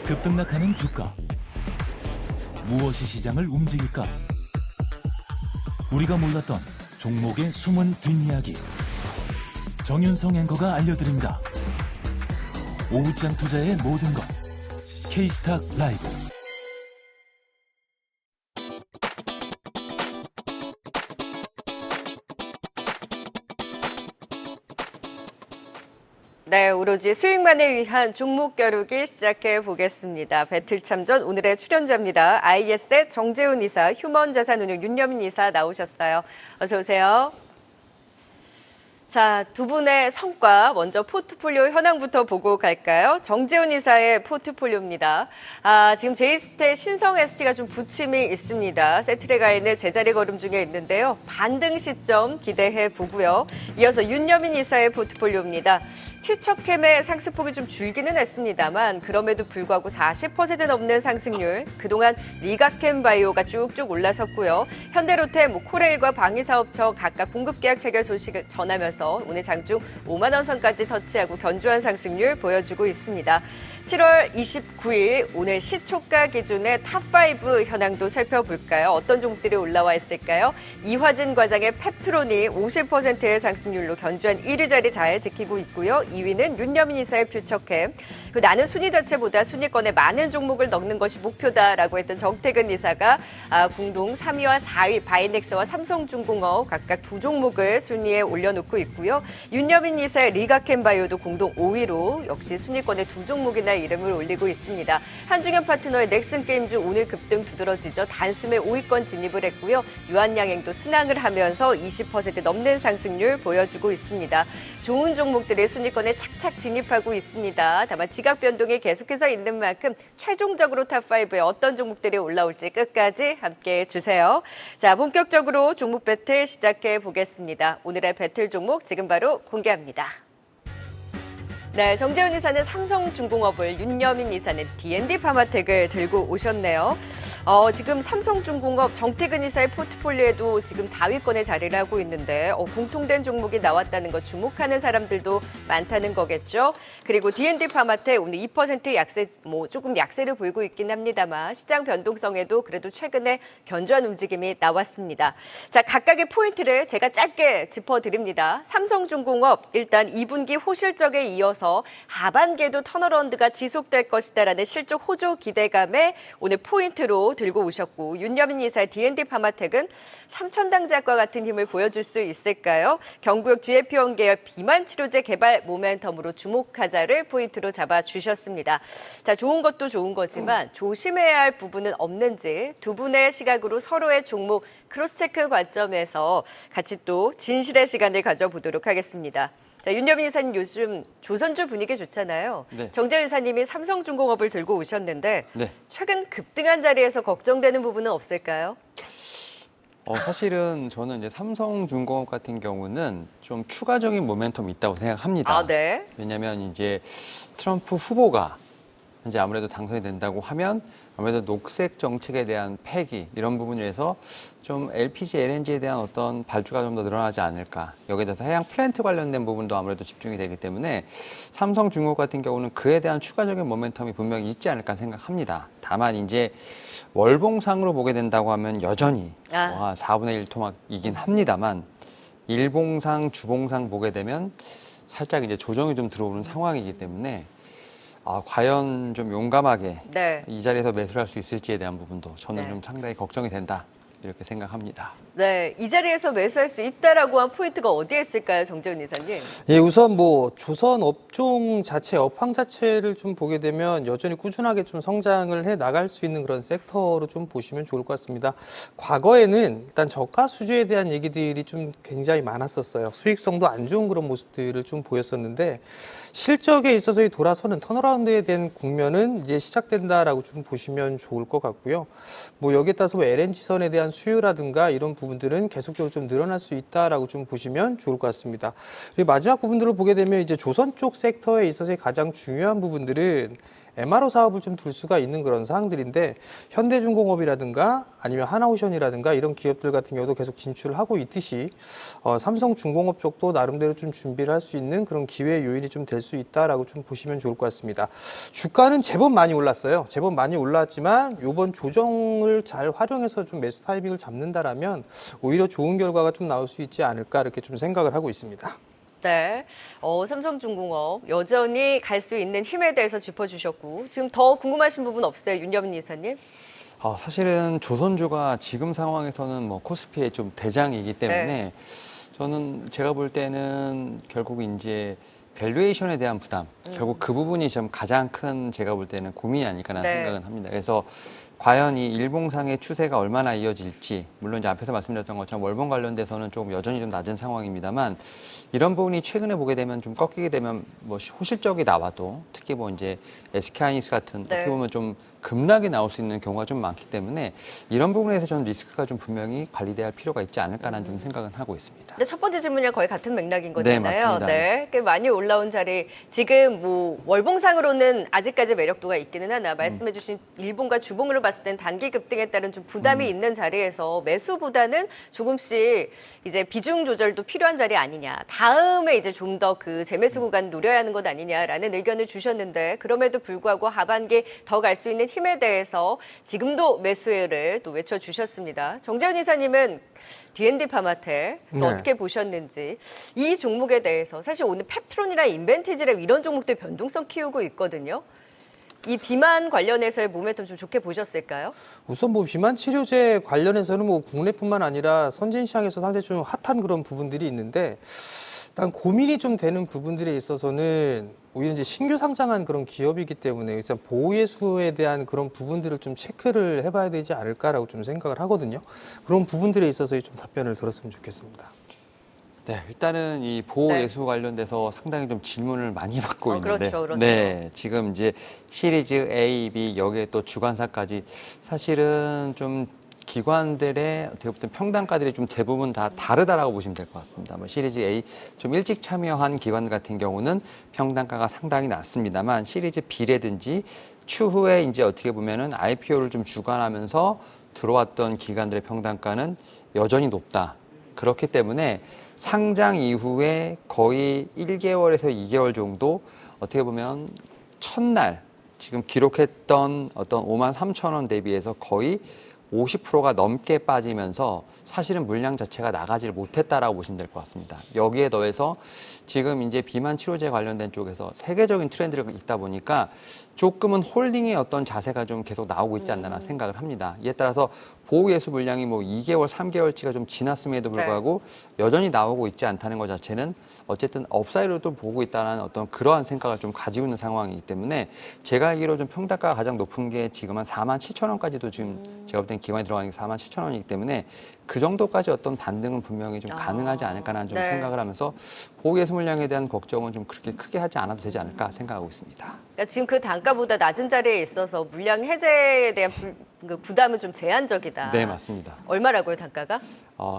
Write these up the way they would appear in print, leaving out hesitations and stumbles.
급등락하는 주가. 무엇이 시장을 움직일까? 우리가 몰랐던 종목의 숨은 뒷이야기. 정윤성 앵커가 알려드립니다. 오후장 투자의 모든 것. K스탁 라이브. 네, 오로지 수익만을 위한 종목 겨루기 시작해 보겠습니다. 배틀 참전 오늘의 출연자입니다. IS의 정재훈 이사, 휴먼자산운용 윤여민 이사 나오셨어요. 어서 오세요. 자, 두 분의 성과 먼저 포트폴리오 현황부터 보고 갈까요? 정재훈 이사의 포트폴리오입니다. 지금 제이스텔 신성 ST가 좀 부침이 있습니다. 세트레가인의 제자리 걸음 중에 있는데요. 반등 시점 기대해 보고요. 이어서 윤여민 이사의 포트폴리오입니다. 퓨처캠의 상승폭이 좀 줄기는 했습니다만 그럼에도 불구하고 40% 넘는 상승률. 그동안 리가캠바이오가 쭉쭉 올라섰고요. 현대로템, 코레일과 방위사업청 각각 공급계약 체결 소식을 전하면서 오늘 장중 5만 원 선까지 터치하고 견조한 상승률 보여주고 있습니다. 7월 29일 오늘 시초가 기준의 탑5 현황도 살펴볼까요? 어떤 종목들이 올라와 있을까요? 이화진 과장의 펩트론이 50%의 상승률로 견조한 1위 자리 잘 지키고 있고요. 2위는 윤여민 이사의 퓨처캠. 나는 순위 자체보다 순위권에 많은 종목을 넣는 것이 목표다라고 했던 정태근 이사가 공동 3위와 4위 바이넥스와 삼성중공업 각각 두 종목을 순위에 올려놓고 있고요. 윤여민 이사의 리가캠바이오도 공동 5위로 역시 순위권에 두 종목이나 이름을 올리고 있습니다. 한중현 파트너의 넥슨게임즈 오늘 급등 두드러지죠. 단숨에 5위권 진입을 했고요. 유한양행도 순항을 하면서 20% 넘는 상승률 보여주고 있습니다. 좋은 종목들이 순위권에 착착 진입하고 있습니다. 다만 지각 변동이 계속해서 있는 만큼 최종적으로 탑5에 어떤 종목들이 올라올지 끝까지 함께해 주세요. 자, 본격적으로 종목 배틀 시작해 보겠습니다. 오늘의 배틀 종목 지금 바로 공개합니다. 네, 정재훈 이사는 삼성중공업을, 윤여민 이사는 D&D 파마텍을 들고 오셨네요. 지금 삼성중공업 정태근 이사의 포트폴리오에도 지금 4위권에 자리를 하고 있는데 공통된 종목이 나왔다는 거 주목하는 사람들도 많다는 거겠죠. 그리고 D&D 파마텍 오늘 2% 약세, 조금 약세를 보이고 있긴 합니다만 시장 변동성에도 그래도 최근에 견조한 움직임이 나왔습니다. 자, 각각의 포인트를 제가 짧게 짚어드립니다. 삼성중공업 일단 2분기 호실적에 이어서 하반기에도 턴어라운드가 지속될 것이다라는 실적 호조 기대감에 오늘 포인트로 들고 오셨고, 윤여민 이사의 D&D 파마텍은 삼천당작과 같은 힘을 보여줄 수 있을까요? 경구역 GLP-1 계열 비만 치료제 개발 모멘텀으로 주목하자를 포인트로 잡아주셨습니다. 자, 좋은 것도 좋은 거지만 조심해야 할 부분은 없는지 두 분의 시각으로 서로의 종목 크로스체크 관점에서 같이 또 진실의 시간을 가져보도록 하겠습니다. 자, 윤여민 이사님 요즘 조선주 분위기 좋잖아요. 네. 정재훈 이사님이 삼성중공업을 들고 오셨는데 네. 최근 급등한 자리에서 걱정되는 부분은 없을까요? 사실은 저는 이제 삼성중공업 같은 경우는 좀 추가적인 모멘텀이 있다고 생각합니다. 네. 왜냐하면 이제 트럼프 후보가 이제 아무래도 당선이 된다고 하면 아무래도 녹색 정책에 대한 패기 이런 부분에서 좀 LPG, LNG에 대한 어떤 발주가 좀 더 늘어나지 않을까. 여기에 대해서 해양 플랜트 관련된 부분도 아무래도 집중이 되기 때문에 삼성중공업 같은 경우는 그에 대한 추가적인 모멘텀이 분명히 있지 않을까 생각합니다. 다만 이제 월봉상으로 보게 된다고 하면 여전히 4분의 1 토막이긴 합니다만 일봉상, 주봉상 보게 되면 살짝 이제 조정이 좀 들어오는 상황이기 때문에 과연 좀 용감하게 네. 이 자리에서 매수를 할 수 있을지에 대한 부분도 저는 네. 좀 상당히 걱정이 된다. 이렇게 생각합니다. 네, 이 자리에서 매수할 수 있다라고 한 포인트가 어디에 있을까요, 정재훈 이사님? 예, 우선 조선 업종 자체, 업황 자체를 좀 보게 되면 여전히 꾸준하게 좀 성장을 해 나갈 수 있는 그런 섹터로 좀 보시면 좋을 것 같습니다. 과거에는 일단 저가 수주에 대한 얘기들이 좀 굉장히 많았었어요. 수익성도 안 좋은 그런 모습들을 좀 보였었는데 실적에 있어서의 돌아서는 턴어라운드에 대한 국면은 이제 시작된다라고 좀 보시면 좋을 것 같고요. 여기에 따라서 LNG선에 대한 수요라든가 이런 부분들은 계속적으로 좀 늘어날 수 있다라고 좀 보시면 좋을 것 같습니다. 그리고 마지막 부분들을 보게 되면 이제 조선 쪽 섹터에 있어서의 가장 중요한 부분들은 MRO 사업을 좀 둘 수가 있는 그런 사항들인데 현대중공업이라든가 아니면 하나오션이라든가 이런 기업들 같은 경우도 계속 진출을 하고 있듯이 삼성중공업 쪽도 나름대로 좀 준비를 할 수 있는 그런 기회의 요인이 좀 될 수 있다라고 좀 보시면 좋을 것 같습니다. 주가는 제법 많이 올랐어요. 제법 많이 올랐지만 이번 조정을 잘 활용해서 좀 매수 타이밍을 잡는다라면 오히려 좋은 결과가 좀 나올 수 있지 않을까 이렇게 좀 생각을 하고 있습니다. 네, 삼성중공업 여전히 갈 수 있는 힘에 대해서 짚어주셨고 지금 더 궁금하신 부분 없어요, 윤여민 이사님? 사실은 조선주가 지금 상황에서는 뭐 코스피의 좀 대장이기 때문에 네. 저는 제가 볼 때는 결국 이제 밸류에이션에 대한 부담, 결국 그 부분이 좀 가장 큰 제가 볼 때는 고민이 아닐까라는 네. 생각은 합니다. 그래서 과연 이 일봉상의 추세가 얼마나 이어질지, 물론 이제 앞에서 말씀드렸던 것처럼 월봉 관련돼서는 조금 여전히 좀 낮은 상황입니다만 이런 부분이 최근에 보게 되면 좀 꺾이게 되면 뭐 호실적이 나와도 특히 뭐 이제 SK하이닉스 같은 네. 어떻게 보면 좀 급락이 나올 수 있는 경우가 좀 많기 때문에 이런 부분에서 저는 리스크가 좀 분명히 관리돼야 할 필요가 있지 않을까라는 좀 생각은 하고 있습니다. 근데 첫 번째 질문이랑 거의 같은 맥락인 네, 거잖아요. 맞습니다. 네, 꽤 많이 올라온 자리. 지금 뭐 월봉상으로는 아직까지 매력도가 있기는 하나 말씀해주신 일봉과 주봉으로 봤을 땐 단기 급등에 따른 좀 부담이 있는 자리에서 매수보다는 조금씩 이제 비중 조절도 필요한 자리 아니냐. 다음에 이제 좀 더 그 재매수 구간 노려야 하는 것 아니냐라는 의견을 주셨는데 그럼에도 불구하고 하반기 더 갈 수 있는 힘에 대해서 지금도 매수를 또 외쳐주셨습니다. 정재훈 이사님은 D&D 파마텍 또 네. 어떻게 보셨는지 이 종목에 대해서 사실 오늘 펩트론이나 인벤티지랩 이런 종목들 변동성 키우고 있거든요. 이 비만 관련해서의 모멘텀 좀 좋게 보셨을까요? 우선 뭐 비만 치료제 관련해서는 뭐 국내뿐만 아니라 선진 시장에서 상당히 좀 핫한 그런 부분들이 있는데 일단 고민이 좀 되는 부분들에 있어서는 오히려 이제 신규 상장한 그런 기업이기 때문에 일단 보호예수에 대한 그런 부분들을 좀 체크를 해봐야 되지 않을까라고 좀 생각을 하거든요. 그런 부분들에 있어서 좀 답변을 들었으면 좋겠습니다. 네, 일단은 이 보호 예수 관련돼서 상당히 좀 질문을 많이 받고 있는데, 그렇죠. 네, 지금 이제 시리즈 A, B 여기에 또 주관사까지 사실은 좀 기관들의 어떻게 보면 평단가들이 좀 대부분 다 다르다라고 보시면 될 것 같습니다. 뭐 시리즈 A 좀 일찍 참여한 기관 같은 경우는 평단가가 상당히 낮습니다만 시리즈 B라든지 추후에 이제 어떻게 보면은 IPO를 좀 주관하면서 들어왔던 기관들의 평단가는 여전히 높다. 그렇기 때문에 상장 이후에 거의 1개월에서 2개월 정도 어떻게 보면 첫날 지금 기록했던 어떤 53,000원 대비해서 거의 50%가 넘게 빠지면서 사실은 물량 자체가 나가질 못했다라고 보시면 될 것 같습니다. 여기에 더해서 지금 이제 비만 치료제 관련된 쪽에서 세계적인 트렌드가 있다 보니까 조금은 홀딩의 어떤 자세가 좀 계속 나오고 있지 않나 생각을 합니다. 이에 따라서 보호예수 물량이 뭐 2개월, 3개월치가 좀 지났음에도 불구하고 여전히 나오고 있지 않다는 것 자체는 어쨌든 업사이드로 보고 있다는 어떤 그러한 생각을 좀 가지고 있는 상황이기 때문에 제가 알기로 좀 평단가가 가장 높은 게 지금 한 47,000원까지도 지금 제가 볼 땐 기관이 들어가는 게 47,000원이기 때문에 그 정도까지 어떤 반등은 분명히 좀 가능하지 않을까라는 좀 네. 생각을 하면서 보호예수 물량에 대한 걱정은 좀 그렇게 크게 하지 않아도 되지 않을까 생각하고 있습니다. 그러니까 지금 그 단가보다 낮은 자리에 있어서 물량 해제에 대한 그 부담은 좀 제한적이다. 네, 맞습니다. 얼마라고요, 단가가?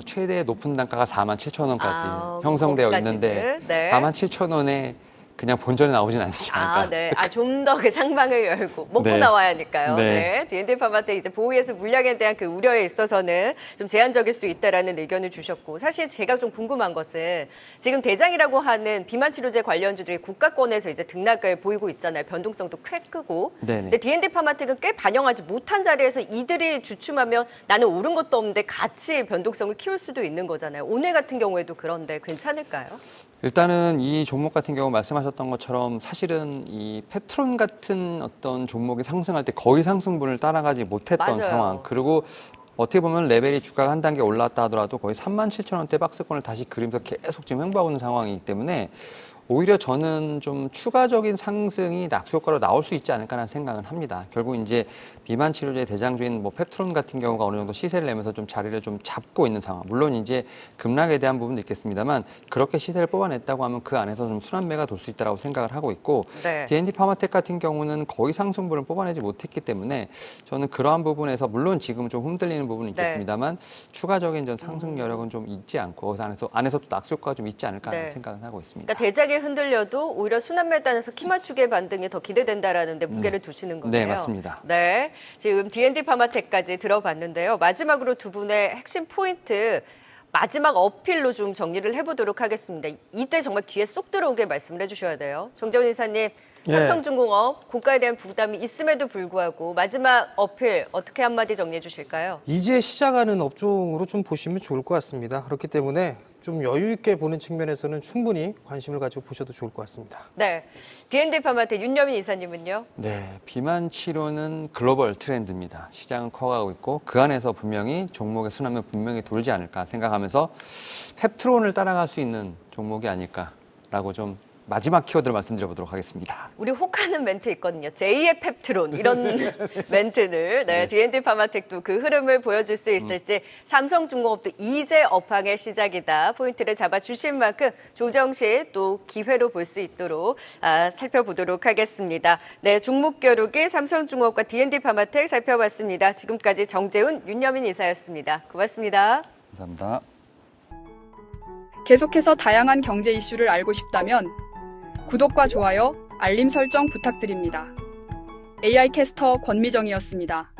최대 높은 단가가 47,000원까지 아, 형성되어 거기까지는. 있는데 네. 47,000원에 그냥 본전에 나오진 않지 않을까. 아, 네. 좀 더 그 상방을 열고 먹고 네. 나와야 하니까요. 네. 네. D&D 파마텍 이제 보호예수 물량에 대한 그 우려에 있어서는 좀 제한적일 수 있다라는 의견을 주셨고 사실 제가 좀 궁금한 것은 지금 대장이라고 하는 비만 치료제 관련주들이 고가권에서 이제 등락을 보이고 있잖아요. 변동성도 꽤 크고. 네네. 근데 D&D 파마텍은 꽤 반영하지 못한 자리에서 이들이 주춤하면 나는 오른 것도 없는데 같이 변동성을 키울 수도 있는 거잖아요. 오늘 같은 경우에도 그런데 괜찮을까요? 일단은 이 종목 같은 경우 말씀하셨던 것처럼 사실은 이 펩트론 같은 어떤 종목이 상승할 때 거의 상승분을 따라가지 못했던 맞아요. 상황. 그리고 어떻게 보면 레벨이 주가가 한 단계 올랐다 하더라도 거의 37,000원대 박스권을 다시 그리면서 계속 지금 횡보하고 있는 상황이기 때문에 오히려 저는 좀 추가적인 상승이 낙수 효과로 나올 수 있지 않을까라는 생각은 합니다. 결국 이제 비만 치료제 대장주인 뭐 펩트론 같은 경우가 어느 정도 시세를 내면서 좀 자리를 좀 잡고 있는 상황. 물론 이제 급락에 대한 부분도 있겠습니다만 그렇게 시세를 뽑아냈다고 하면 그 안에서 좀 순환매가 돌 수 있다고 생각을 하고 있고 네. D&D 파마텍 같은 경우는 거의 상승분을 뽑아내지 못했기 때문에 저는 그러한 부분에서 물론 지금 좀 흔들리는 부분은 네. 있겠습니다만 추가적인 전 상승 여력은 좀 있지 않고 안에서 또 낙수 효과가 좀 있지 않을까 하는 네. 생각은 하고 있습니다. 그러니까 대장의 시장이 흔들려도 오히려 순환매단에서 키 맞추기의 반등이 더 기대된다라는 데 무게를 두시는 거네요. 네, 맞습니다. 네, 지금 D&D 파마텍까지 들어봤는데요. 마지막으로 두 분의 핵심 포인트 마지막 어필로 좀 정리를 해보도록 하겠습니다. 이때 정말 귀에 쏙 들어오게 말씀을 해주셔야 돼요. 정재훈 이사님, 삼성중공업 고가에 대한 부담이 있음에도 불구하고 마지막 어필 어떻게 한마디 정리해 주실까요? 이제 시작하는 업종으로 좀 보시면 좋을 것 같습니다. 그렇기 때문에 좀 여유 있게 보는 측면에서는 충분히 관심을 가지고 보셔도 좋을 것 같습니다. 네, D&D 파마텍 윤여민 이사님은요? 네, 비만 치료는 글로벌 트렌드입니다. 시장은 커가고 있고 그 안에서 분명히 종목의 순환은 분명히 돌지 않을까 생각하면서 펩트론을 따라갈 수 있는 종목이 아닐까라고 좀 마지막 키워드를 말씀드려보도록 하겠습니다. 우리 혹하는 멘트 있거든요. 제2의 펩트론 이런 멘트들. 네, D&D 파마텍도 그 흐름을 보여줄 수 있을지 삼성중공업도 이제 업황의 시작이다. 포인트를 잡아주신 만큼 조정 시 또 기회로 볼 수 있도록 살펴보도록 하겠습니다. 네, 종목 겨루기 삼성중공업과 D&D 파마텍 살펴봤습니다. 지금까지 정재훈, 윤여민 이사였습니다. 고맙습니다. 감사합니다. 계속해서 다양한 경제 이슈를 알고 싶다면 구독과 좋아요, 알림 설정 부탁드립니다. AI 캐스터 권미정이었습니다.